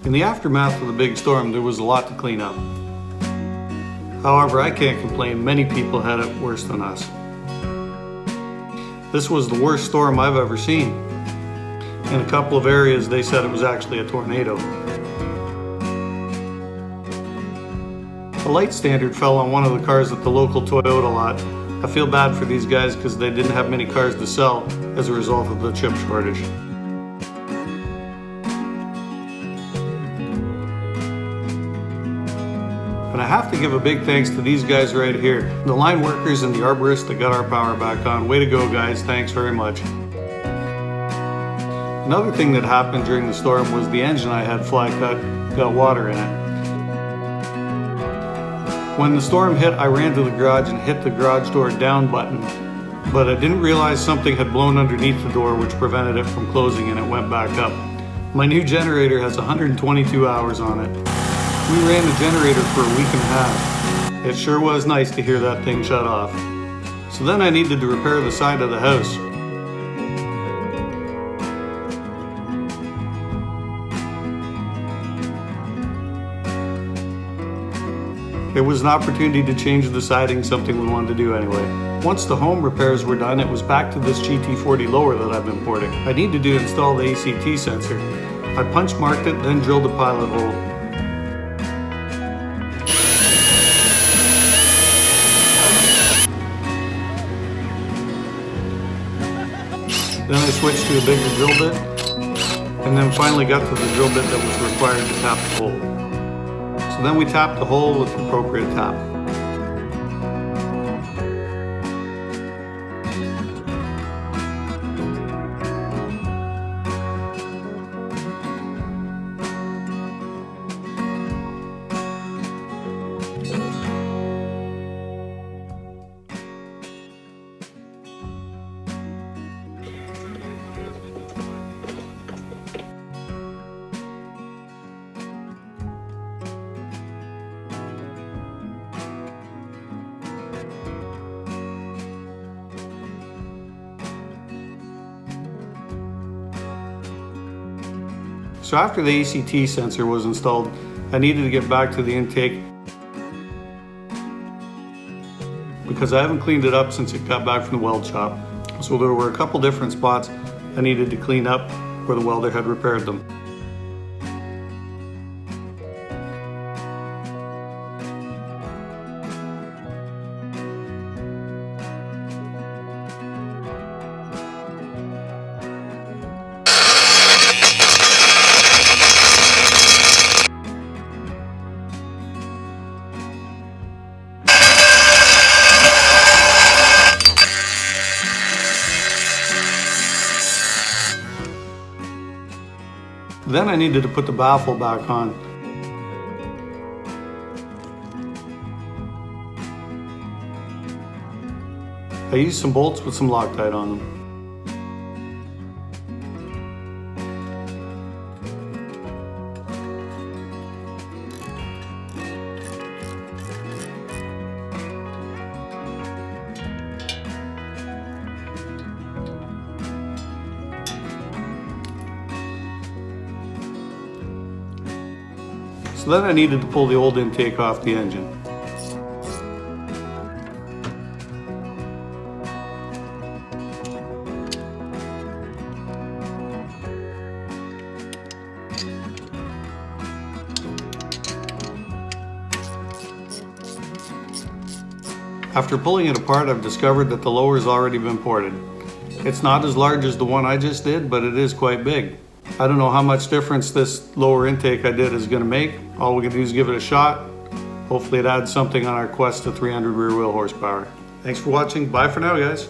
In the aftermath of the big storm, there was a lot to clean up. However, I can't complain, many people had it worse than us. This was the worst storm I've ever seen. In a couple of areas, they said it was actually a tornado. A light standard fell on one of the cars at the local Toyota lot. I feel bad for these guys because they didn't have many cars to sell as a result of the chip shortage. And I have to give a big thanks to these guys right here, the line workers and the arborists that got our power back on. Way to go, guys, thanks very much. Another thing that happened during the storm was the engine I had fly cut got water in it. When the storm hit, I ran to the garage and hit the garage door down button, but I didn't realize something had blown underneath the door which prevented it from closing, and it went back up. My new generator has 122 hours on it. We ran the generator for a week and a half. It sure was nice to hear that thing shut off. So then I needed to repair the side of the house. It was an opportunity to change the siding, something we wanted to do anyway. Once the home repairs were done, it was back to this GT40 lower that I've been porting. I needed to install the ACT sensor. I punch marked it, then drilled a pilot hole. Then I switched to a bigger drill bit, and then finally got to the drill bit that was required to tap the hole. So then we tapped the hole with the appropriate tap. So after the ACT sensor was installed, I needed to get back to the intake because I haven't cleaned it up since it got back from the weld shop. So there were a couple different spots I needed to clean up where the welder had repaired them. Then I needed to put the baffle back on. I used some bolts with some Loctite on them. So then I needed to pull the old intake off the engine. After pulling it apart, I've discovered that the lower's already been ported. It's not as large as the one I just did, but it is quite big. I don't know how much difference this lower intake I did is going to make. All we can do is give it a shot. Hopefully it adds something on our quest to 300 rear wheel horsepower. Thanks for watching. Bye for now, guys.